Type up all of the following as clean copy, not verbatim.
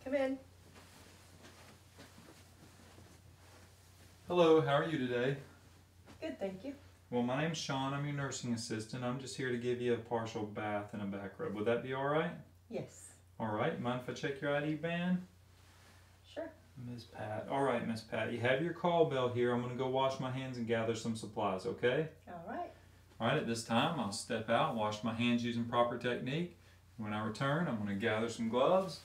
Come in. Hello, how are you today? Good, thank you. Well, my name's Sean. I'm your nursing assistant. I'm just here to give you a partial bath and a back rub. Would that be all right? Yes. All right. Mind if I check your ID band? Sure. Miss Pat. All right, Miss Pat. You have your call bell here. I'm going to go wash my hands and gather some supplies, okay? All right. All right, at this time, I'll step out, wash my hands using proper technique. When I return, I'm going to gather some gloves,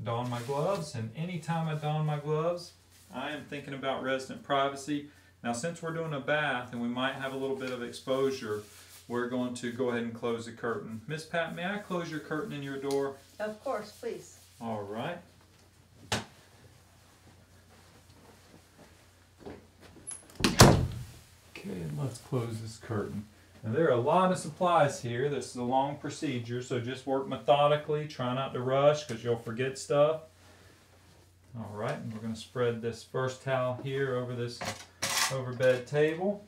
don my gloves, and anytime I don my gloves, I am thinking about resident privacy. Now, since we're doing a bath and we might have a little bit of exposure, we're going to go ahead and close the curtain. Miss Pat, may I close your curtain in your door? Of course, please. All right. Okay, let's close this curtain. Now, there are a lot of supplies here. This is a long procedure, so just work methodically. Try not to rush because you'll forget stuff. All right, and we're going to spread this first towel here over this overbed table.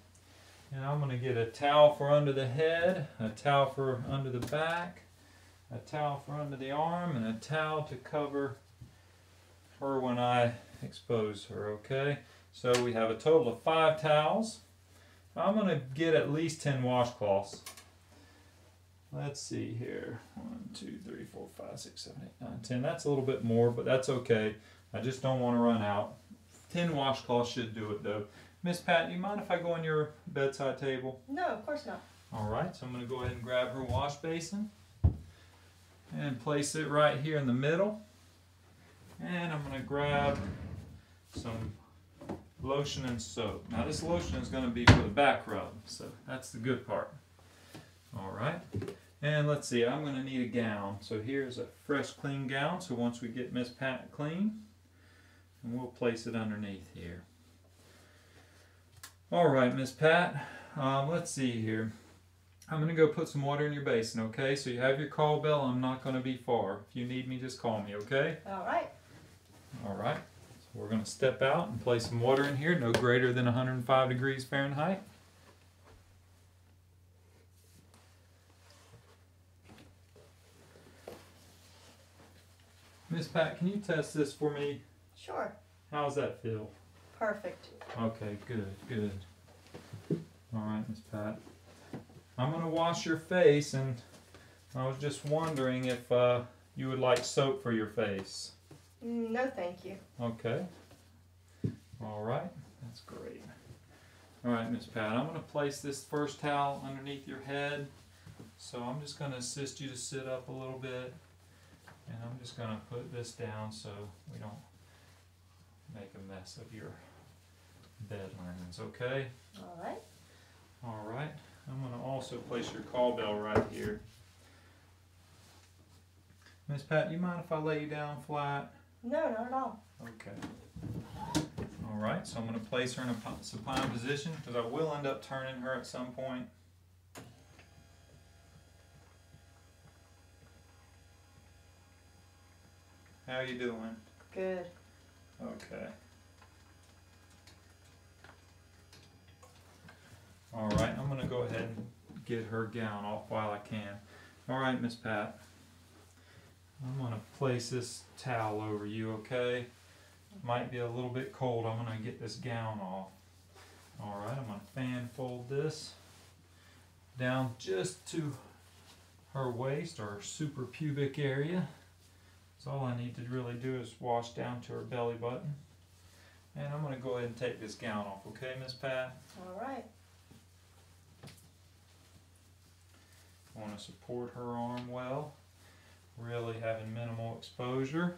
And I'm going to get a towel for under the head, a towel for under the back, a towel for under the arm, and a towel to cover her when I expose her, okay? So we have a total of 5 towels. I'm going to get at least 10 washcloths. Let's see here. 1, 2, 3, 4, 5, 6, 7, 8, 9, 10. That's a little bit more, but that's okay. I just don't want to run out. 10 washcloths should do it though. Miss Pat, do you mind if I go on your bedside table? No, of course not. All right, so I'm going to go ahead and grab her wash basin and place it right here in the middle. And I'm going to grab some lotion and soap. Now this lotion is going to be for the back rub, so that's the good part. All right, and let's see, I'm going to need a gown. So here's a fresh, clean gown. So once we get Miss Pat clean, and we'll place it underneath here. All right, Miss Pat, let's see here. I'm going to go put some water in your basin, okay? So you have your call bell. I'm not going to be far. If you need me, just call me, okay? All right. All right. So we're going to step out and place some water in here, no greater than 105 degrees Fahrenheit. Miss Pat, can you test this for me? Sure. How's that feel? Perfect. Okay, good, good. All right, Miss Pat. I'm going to wash your face, and I was just wondering if you would like soap for your face. No, thank you. Okay. All right, that's great. All right, Miss Pat, I'm going to place this first towel underneath your head. So I'm just going to assist you to sit up a little bit, and I'm just going to put this down so we don't make a mess of your bed linens, okay? All right. All right. I'm going to also place your call bell right here. Miss Pat, do you mind if I lay you down flat? No, not at all. Okay. All right, so I'm going to place her in a supine position because I will end up turning her at some point. How are you doing? Good. Okay. All right, I'm going to go ahead and get her gown off while I can. All right, Miss Pat. I'm going to place this towel over you, okay? Might be a little bit cold. I'm going to get this gown off. All right, I'm going to fan fold this down just to her waist or suprapubic area. So all I need to really do is wash down to her belly button. And I'm going to go ahead and take this gown off, okay, Miss Pat? All right. I want to support her arm well, really having minimal exposure.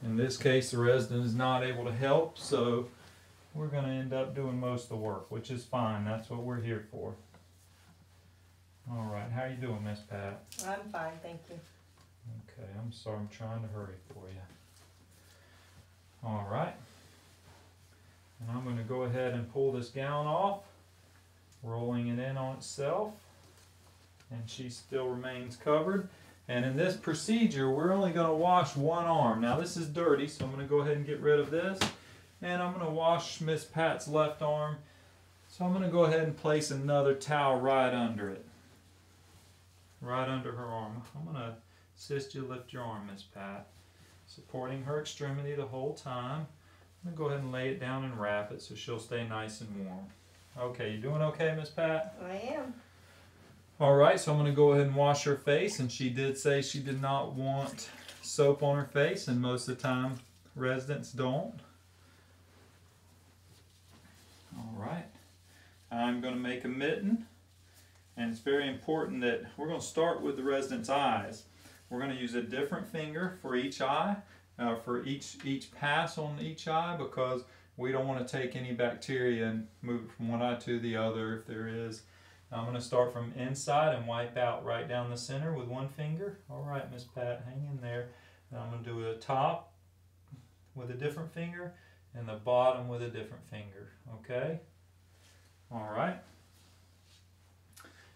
In this case, the resident is not able to help, so we're going to end up doing most of the work, which is fine. That's what we're here for. All right, how are you doing, Miss Pat? I'm fine, thank you. Okay, I'm sorry, I'm trying to hurry for you. All right, and I'm going to go ahead and pull this gown off, rolling it in on itself, and she still remains covered. And in this procedure, we're only going to wash one arm. Now this is dirty, so I'm going to go ahead and get rid of this. And I'm going to wash Miss Pat's left arm. So I'm going to go ahead and place another towel right under it. right under her arm. I'm going to assist you lift your arm, Miss Pat. Supporting her extremity the whole time. I'm going to go ahead and lay it down and wrap it so she'll stay nice and warm. Okay, you doing okay, Miss Pat? I am. Alright, so I'm going to go ahead and wash her face, and she did say she did not want soap on her face, and most of the time residents don't. Alright, I'm going to make a mitten, and it's very important that we're going to start with the resident's eyes. We're going to use a different finger for each eye, for each pass on each eye, because we don't want to take any bacteria and move it from one eye to the other if there is. I'm going to start from inside and wipe out right down the center with one finger. Alright, Miss Pat, hang in there. Now I'm going to do the top with a different finger and the bottom with a different finger. Okay? Alright.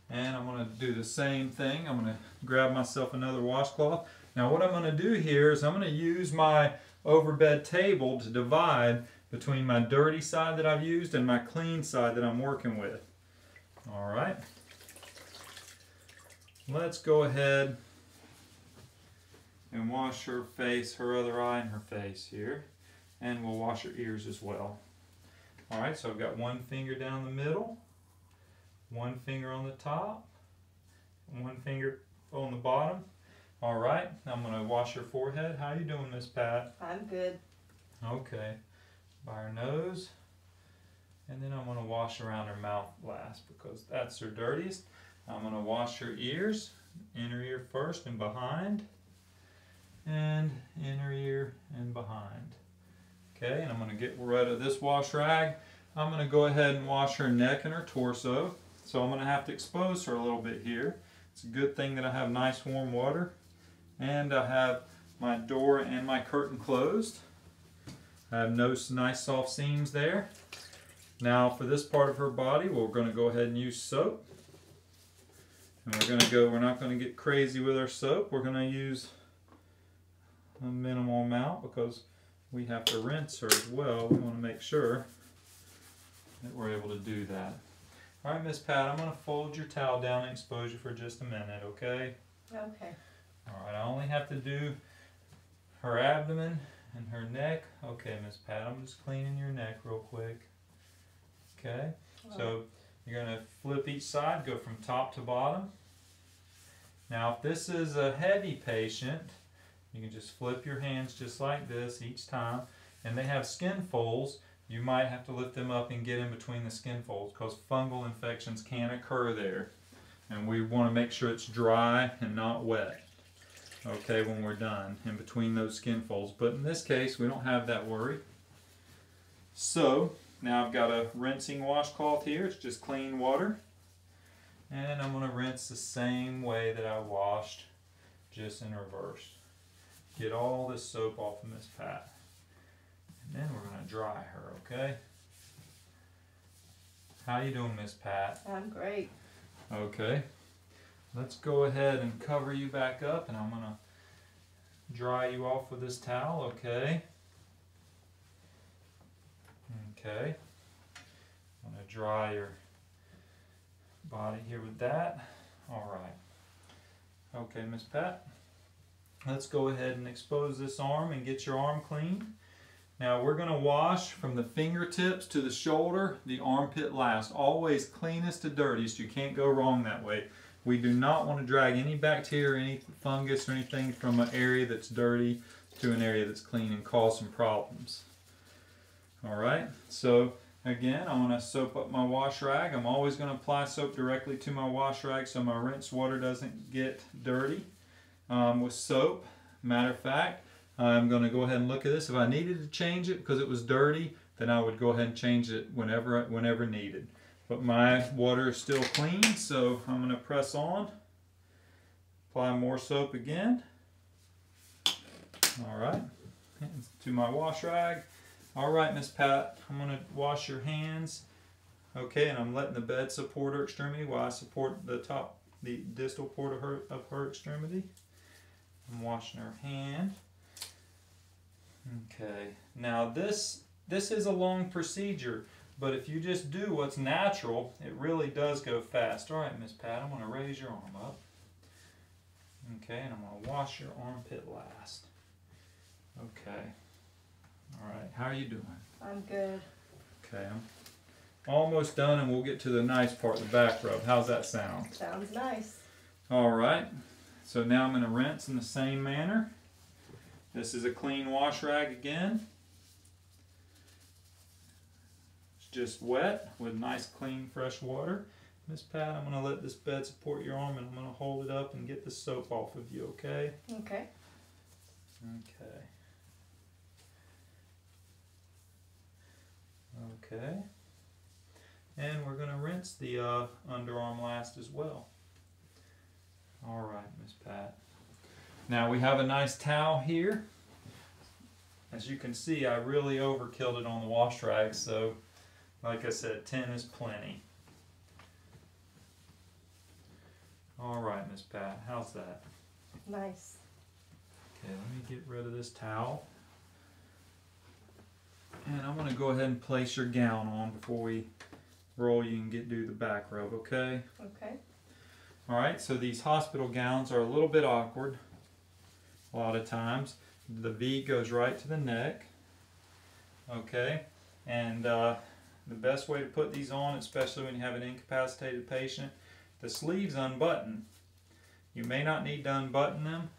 And I'm going to do the same thing. I'm going to grab myself another washcloth. Now what I'm going to do here is I'm going to use my overbed table to divide between my dirty side that I've used and my clean side that I'm working with. Alright. Let's go ahead and wash her face, her other eye, and her face here. And we'll wash her ears as well. Alright, so I've got one finger down the middle, one finger on the top, one finger on the bottom. Alright, I'm going to wash her forehead. How you doing, Miss Pat? I'm good. Okay. By her nose. And then I'm going to wash around her mouth last because that's her dirtiest. I'm going to wash her ears, inner ear first and behind, and inner ear and behind. Okay, and I'm going to get rid of this wash rag. I'm going to go ahead and wash her neck and her torso. So I'm going to have to expose her a little bit here. It's a good thing that I have nice warm water and I have my door and my curtain closed. I have no nice soft seams there. Now for this part of her body, we're going to go ahead and use soap. And we're not going to get crazy with our soap. We're going to use a minimal amount because we have to rinse her as well. We want to make sure that we're able to do that. Alright, Miss Pat, I'm going to fold your towel down and expose you for just a minute, okay? Okay. Alright, I only have to do her abdomen and her neck. Okay, Miss Pat, I'm just cleaning your neck real quick. Okay, so you're going to flip each side, go from top to bottom. Now if this is a heavy patient, you can just flip your hands just like this each time. And they have skin folds. You might have to lift them up and get in between the skin folds because fungal infections can occur there. And we want to make sure it's dry and not wet. Okay, when we're done in between those skin folds. But in this case, we don't have that worry. So now I've got a rinsing washcloth here. It's just clean water. And I'm going to rinse the same way that I washed, just in reverse. Get all this soap off of Miss Pat. And then we're going to dry her, okay? How you doing, Miss Pat? I'm great. Okay. Let's go ahead and cover you back up, and I'm going to dry you off with this towel, okay? Okay. I'm going to dry your body here with that. Alright. Okay, Miss Pat. Let's go ahead and expose this arm and get your arm clean. Now we're going to wash from the fingertips to the shoulder, the armpit last. Always cleanest to dirtiest. You can't go wrong that way. We do not want to drag any bacteria, any fungus or anything from an area that's dirty to an area that's clean and cause some problems. Alright, so again, I'm going to soap up my wash rag. I'm always going to apply soap directly to my wash rag so my rinse water doesn't get dirty with soap. Matter of fact, I'm going to go ahead and look at this. If I needed to change it because it was dirty, then I would go ahead and change it whenever needed. But my water is still clean, so I'm going to press on. Apply more soap again. Alright, to my wash rag. Alright, Miss Pat, I'm going to wash your hands. Okay, and I'm letting the bed support her extremity while I support the distal part of her extremity. I'm washing her hand. Okay, now this is a long procedure, but if you just do what's natural, it really does go fast. Alright, Miss Pat, I'm going to raise your arm up. Okay, and I'm going to wash your armpit last. Okay. All right, how are you doing? I'm good. Okay, I'm almost done, and we'll get to the nice part, the back rub. How's that sound? Sounds nice. All right, so now I'm going to rinse in the same manner. This is a clean wash rag again. It's just wet with nice, clean, fresh water. Miss Pat, I'm going to let this bed support your arm, and I'm going to hold it up and get the soap off of you, okay? Okay. Okay. Okay. And we're going to rinse the underarm last as well. All right, Miss Pat. Now we have a nice towel here. As you can see, I really overkilled it on the wash rag, so like I said, 10 is plenty. All right, Miss Pat, how's that? Nice. Okay, let me get rid of this towel. And I'm going to go ahead and place your gown on before we roll you and do the back rub, okay? Okay. Alright, so these hospital gowns are a little bit awkward a lot of times. The V goes right to the neck, okay? And the best way to put these on, especially when you have an incapacitated patient, the sleeves unbutton. You may not need to unbutton them.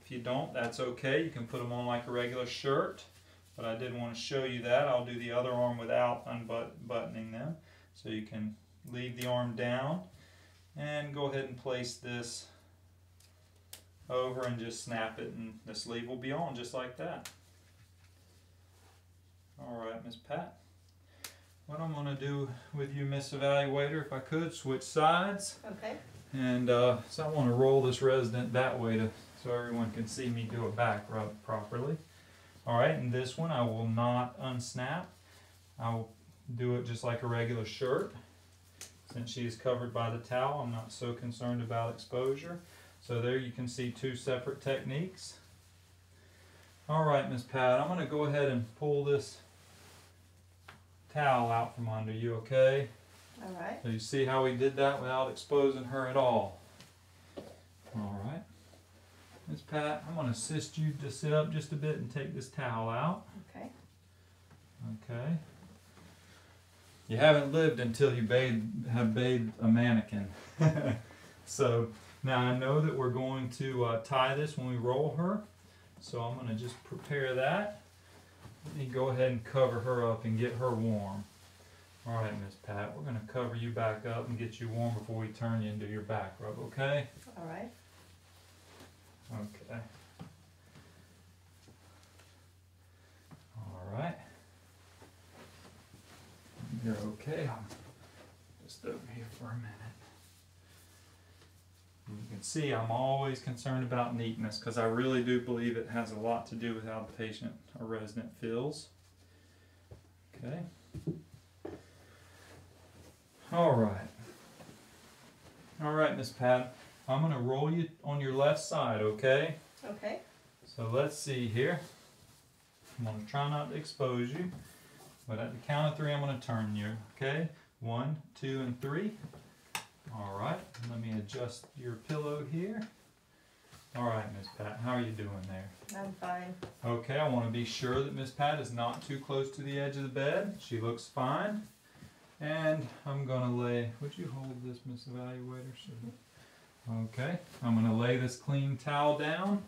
If you don't, that's okay. You can put them on like a regular shirt. But I did want to show you that. I'll do the other arm without unbuttoning them. So you can leave the arm down and go ahead and place this over and just snap it, and the sleeve will be on just like that. Alright, Miss Pat. What I'm going to do with you, Miss Evaluator, if I could, switch sides. Okay. And so I want to roll this resident that way so everyone can see me do a back rub properly. Alright, and this one I will not unsnap. I will do it just like a regular shirt. Since she is covered by the towel, I'm not so concerned about exposure. So there you can see two separate techniques. Alright, Miss Pat, I'm going to go ahead and pull this towel out from under you, okay? Alright. So you see how we did that without exposing her at all. Alright. Miss Pat, I'm going to assist you to sit up just a bit and take this towel out. Okay. Okay. You haven't lived until you have bathed a mannequin. So now I know that we're going to tie this when we roll her. So I'm going to just prepare that. Let me go ahead and cover her up and get her warm. Alright, Miss Pat, we're going to cover you back up and get you warm before we turn you into your back rub, okay? Alright. Okay. Alright. You're okay. I'm just over here for a minute. You can see I'm always concerned about neatness because I really do believe it has a lot to do with how the patient or resident feels. Okay. Alright. Alright, Miss Pat. I'm going to roll you on your left side, okay? Okay. So let's see here. I'm going to try not to expose you. But at the count of 3, I'm going to turn you, okay? 1, 2, and 3. Alright, let me adjust your pillow here. Alright, Miss Pat, how are you doing there? I'm fine. Okay, I want to be sure that Miss Pat is not too close to the edge of the bed. She looks fine. And I'm going to lay, would you hold this, Miss Evaluator? Okay, I'm going to lay this clean towel down.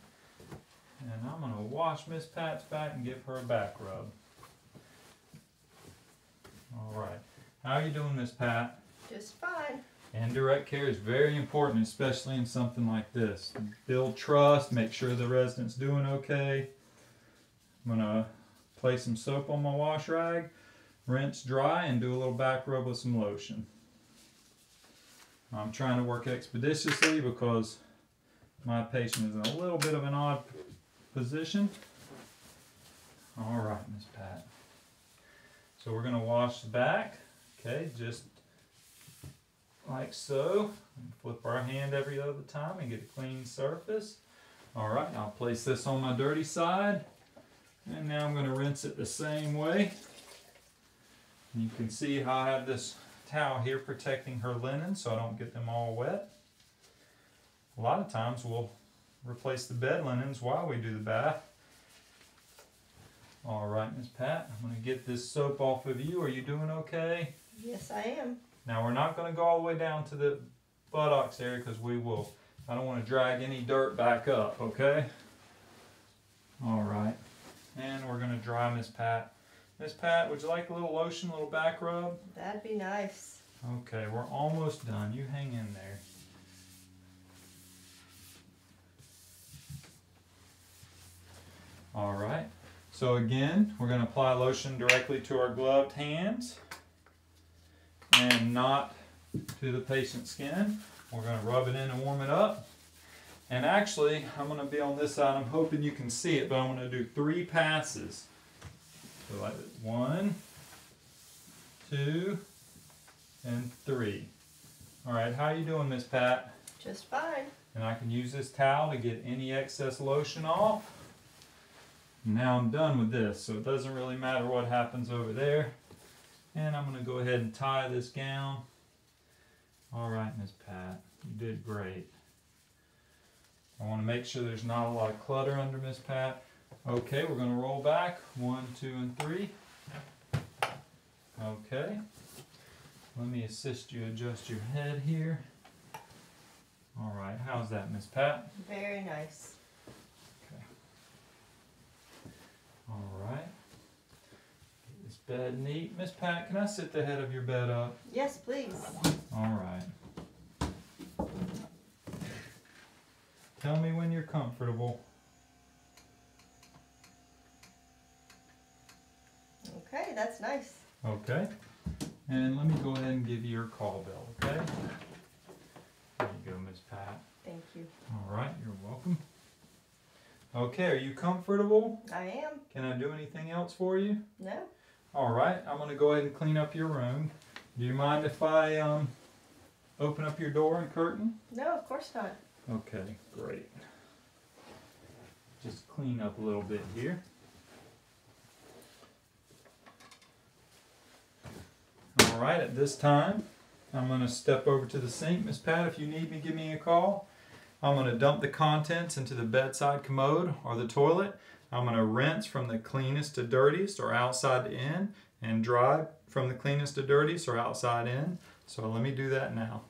And I'm going to wash Miss Pat's back and give her a back rub. Alright, how are you doing, Miss Pat? Just fine. Indirect care is very important, especially in something like this. Build trust, make sure the resident's doing okay. I'm going to place some soap on my wash rag, rinse dry, and do a little back rub with some lotion. I'm trying to work expeditiously because my patient is in a little bit of an odd position. Alright, Miss Pat. So we're going to wash the back, okay, just like so. And flip our hand every other time and get a clean surface. Alright, I'll place this on my dirty side. And now I'm going to rinse it the same way. And you can see how I have this towel here protecting her linen so I don't get them all wet. A lot of times we'll replace the bed linens while we do the bath. All right, Miss Pat, I'm going to get this soap off of you. Are you doing okay? Yes, I am. Now we're not going to go all the way down to the buttocks area because I don't want to drag any dirt back up, okay? All right, and we're going to dry Miss Pat. Miss Pat, would you like a little lotion, a little back rub? That'd be nice. Okay, we're almost done. You hang in there. All right, so again, we're going to apply lotion directly to our gloved hands and not to the patient's skin. We're going to rub it in and warm it up. And actually, I'm going to be on this side. I'm hoping you can see it, but I'm going to do 3 passes. So like this. 1, 2, and 3. All right, how you doing, Miss Pat? Just fine. And I can use this towel to get any excess lotion off. Now I'm done with this, so it doesn't really matter what happens over there. And I'm going to go ahead and tie this gown. All right, Miss Pat, you did great. I want to make sure there's not a lot of clutter under Miss Pat. Okay, we're going to roll back. 1, 2, and 3. Okay. Let me assist you adjust your head here. All right, how's that, Miss Pat? Very nice. Okay. All right. Get this bed neat. Miss Pat, can I sit the head of your bed up? Yes, please. All right. Tell me when you're comfortable. Okay, that's nice. Okay. And let me go ahead and give you your call bell, okay? There you go, Miss Pat. Thank you. All right, you're welcome. Okay, are you comfortable? I am. Can I do anything else for you? No? All right, I'm going to go ahead and clean up your room. Do you mind if I open up your door and curtain? No, of course not. Okay, great. Just clean up a little bit here. All right, at this time, I'm going to step over to the sink. Miss Pat, if you need me, give me a call. I'm going to dump the contents into the bedside commode or the toilet. I'm going to rinse from the cleanest to dirtiest or outside in and dry from the cleanest to dirtiest or outside in. So let me do that now.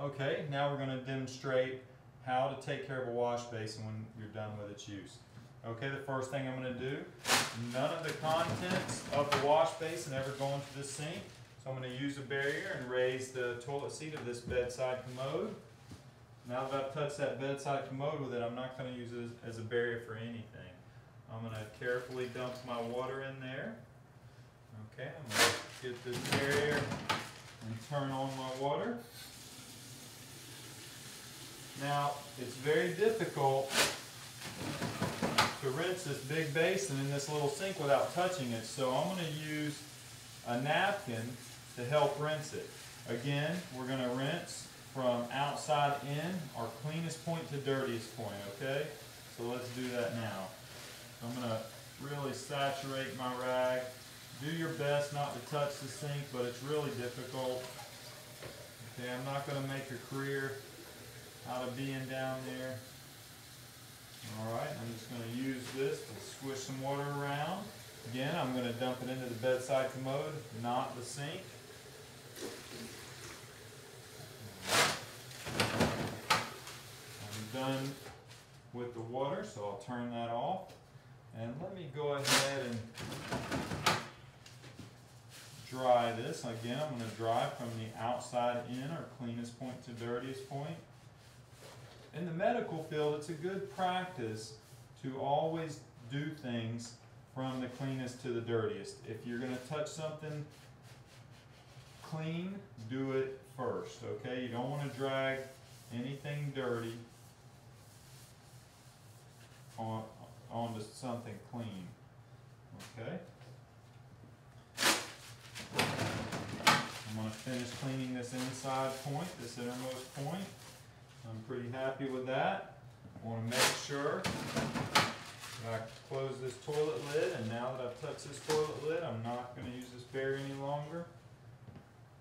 Okay, now we're going to demonstrate how to take care of a wash basin when you're done with its use. Okay, the first thing I'm going to do, none of the contents of the wash basin ever go into the sink. So I'm going to use a barrier and raise the toilet seat of this bedside commode. Now that I've touched that bedside commode with it, I'm not going to use it as a barrier for anything. I'm going to carefully dump my water in there. Okay, I'm going to get this barrier and turn on my water. Now, it's very difficult to rinse this big basin in this little sink without touching it, so I'm going to use a napkin to help rinse it. Again, we're going to rinse from outside in, our cleanest point to dirtiest point, okay? So let's do that now. I'm going to really saturate my rag. Do your best not to touch the sink, but it's really difficult. Okay, I'm not going to make a career out of being down there. Alright, I'm just going to use this to swish some water around. Again, I'm going to dump it into the bedside commode, not the sink. I'm done with the water, so I'll turn that off. And let me go ahead and dry this. Again, I'm going to dry from the outside in, or cleanest point to dirtiest point. In the medical field, it's a good practice to always do things from the cleanest to the dirtiest. If you're going to touch something clean, do it first, okay? You don't want to drag anything dirty onto something clean, okay? I'm going to finish cleaning this inside point, this innermost point. I'm pretty happy with that. I want to make sure that I close this toilet lid, and now that I've touched this toilet lid, I'm not going to use this barrier any longer.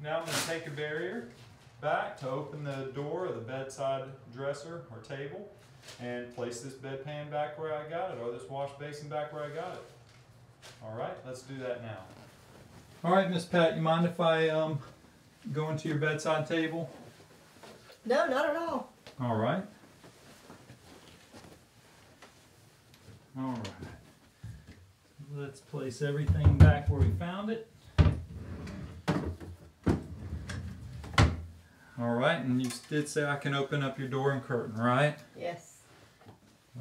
Now I'm going to take a barrier back to open the door of the bedside dresser or table and place this bedpan back where I got it, or this wash basin back where I got it. All right, let's do that now. All right, Miss Pat, you mind if I go into your bedside table? No, not at all. All right. All right. Let's place everything back where we found it. All right, and you did say I can open up your door and curtain, right? Yes.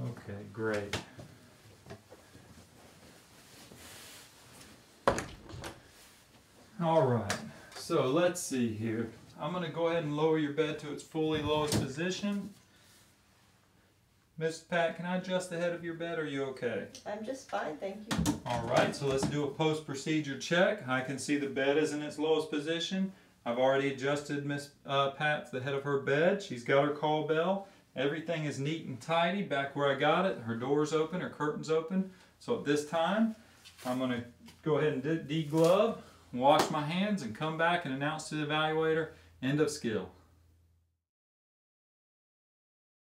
Okay, great. All right, so let's see here. I'm going to go ahead and lower your bed to its fully lowest position. Miss Pat, can I adjust the head of your bed? Are you okay? I'm just fine, thank you. All right, so let's do a post-procedure check. I can see the bed is in its lowest position. I've already adjusted Miss Pat the head of her bed. She's got her call bell. Everything is neat and tidy back where I got it. Her door's open, her curtain's open. So at this time, I'm going to go ahead and deglove, wash my hands, and come back and announce to the evaluator, end of skill.